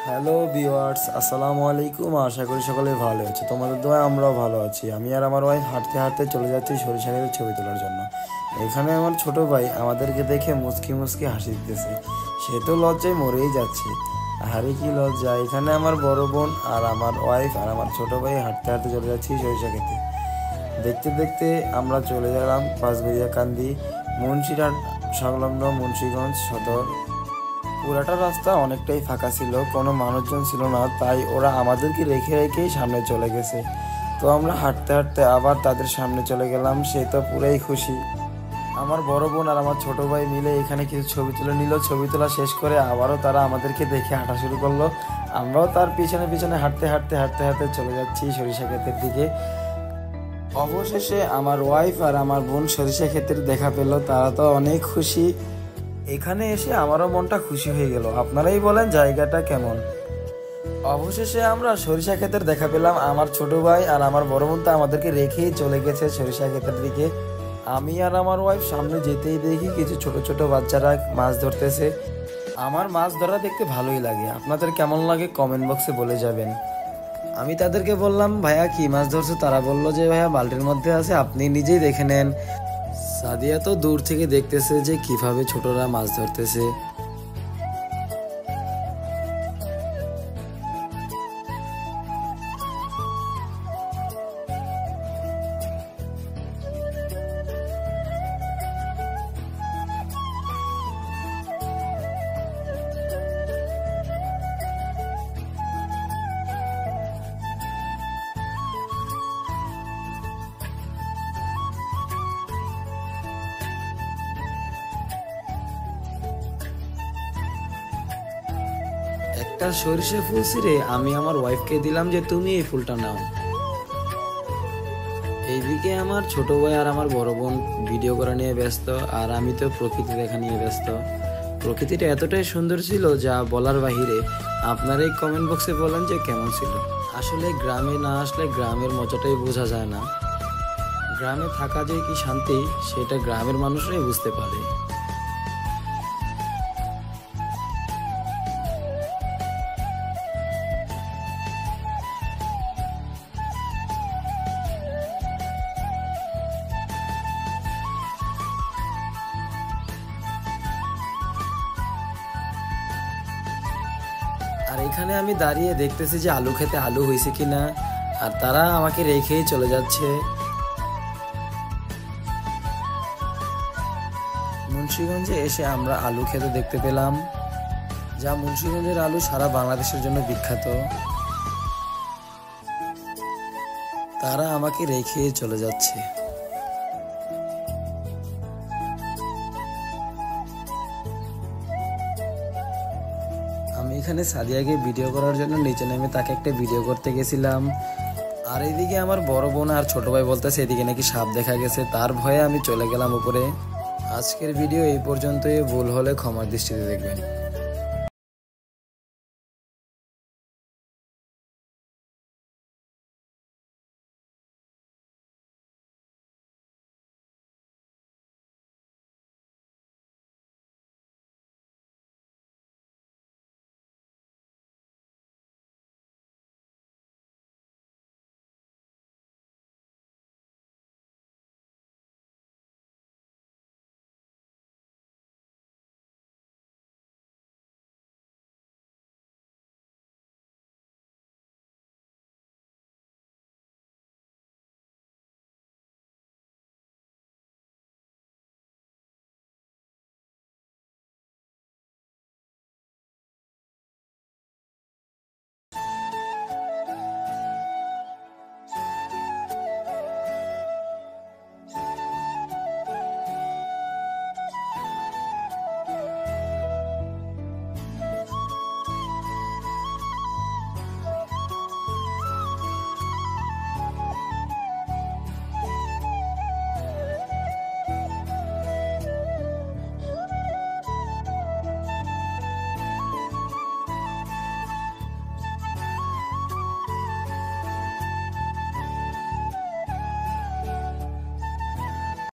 Hello viewers, আসসালামু আলাইকুম। আশা করি সকলে ভালো আছে। তোমাদের দোয়ায় আমরাও ভালো আছি। আমি আর আমার ওয়াইফ হাঁটতে হাঁটতে চলে যাচ্ছি সরিষা ক্ষেতের ছবি তোলার জন্য। এখানে আমার ছোট ভাই আমাদেরকে দেখে মুচকি মুচকি হাসি দিতেছে। সে তো লজ্জায় মরেই যাচ্ছে। আরে কি লজ্জা! এখানে আমার বড় বোন আর আমার ওয়াইফ আর আমার ছোট ভাই হাঁটতে হাঁটতে চলে যাচ্ছি সরিষা ক্ষেতে। দেখতে দেখতে আমরা চলে গেলাম বাঁশবেড়িয়াকান্দি মুন্সিরহাট সংলগ্ন মুন্সিগঞ্জ সদর। পুরাটা রাস্তা অনেকটাই ফাঁকা ছিল, কোনো মানুষজন ছিল না, তাই ওরা আমাদেরকে রেখে রেখেই সামনে চলে গেছে। তো আমরা হাঁটতে হাঁটতে আবার তাদের সামনে চলে গেলাম। সে তো পুরাই খুশি। আমার বড় বোন আর আমার ছোট ভাই মিলে এখানে কিছু ছবি তুলে নিল। ছবি তোলা শেষ করে আবারও তারা আমাদেরকে দেখে হাঁটা শুরু করলো। আমরাও তার পিছনে পিছনে হাঁটতে হাঁটতে হাঁটতে হাঁটতে চলে যাচ্ছি সরিষা ক্ষেতের দিকে। অবশেষে আমার ওয়াইফ আর আমার বোন সরিষা ক্ষেতের দেখা পেল। তারা তো অনেক খুশি। এখানে এসে আমারও মনটা খুশি হয়ে গেল। আপনারাই বলেন জায়গাটা কেমন। অবশেষে আমরা সরিষা ক্ষেতের দেখা পেলাম। আমার ছোট ভাই আর আমার বড় বোন তো আমাদেরকে রেখেই চলে গেছে সরিষা ক্ষেতের দিকে। আমি আর আমার ওয়াইফ সামনে যেতেই দেখি কিছু ছোট ছোট বাচ্চারা মাছ ধরতেছে। আমার মাছ ধরা দেখতে ভালোই লাগে। আপনাদের কেমন লাগে কমেন্ট বক্সে বলে যাবেন। আমি তাদেরকে বললাম, ভাইয়া কি মাছ ধরছো? তারা বললো যে ভাইয়া বালতির মধ্যে আছে, আপনি নিজেই দেখে নেন। সাদিয়া তো দূর থেকে দেখতেছে যে কিভাবে ছোটরা মাছ ধরতেছে। একটা সরিষা ফুল ছিঁড়ে আমি আমার ওয়াইফকে দিলাম যে তুমি এই ফুলটা নাও। এইদিকে আমার ছোট ভাই আর আমার বড় বোন ভিডিও করা নিয়ে ব্যস্ত, আর আমি তো প্রকৃতি দেখা নিয়ে ব্যস্ত। প্রকৃতিটা এতটাই সুন্দর ছিল যা বলার বাহিরে। আপনারা এই কমেন্ট বক্সে বলেন যে কেমন ছিল। আসলে গ্রামে না আসলে গ্রামের মজাটাই বোঝা যায় না। গ্রামে থাকা যে কি শান্তি সেটা গ্রামের মানুষরাই বুঝতে পারে। আর এখানে আমি দাঁড়িয়ে দেখতেছি যে আলু খেতে আলু হয়েছে কিনা, আর তারা আমাকে রেখেই চলে যাচ্ছে। মুন্সিগঞ্জে এসে আমরা আলু খেতে দেখতে পেলাম, যা মুন্সিগঞ্জের আলু সারা বাংলাদেশের জন্য বিখ্যাত। তারা আমাকে রেখেই চলে যাচ্ছে। আমি এখানে সাদিয়াকে ভিডিও করার জন্য নিচে নেমে তাকে একটা ভিডিও করতে গেছিলাম। আর এদিকে আমার বড় বোন আর ছোট ভাই বলতেছে এদিকে নাকি সাপ দেখা গেছে, তার ভয়ে আমি চলে গেলাম উপরে। আজকের ভিডিও এই পর্যন্তই। ভুল হলে ক্ষমার দৃষ্টিতে দেখবেন।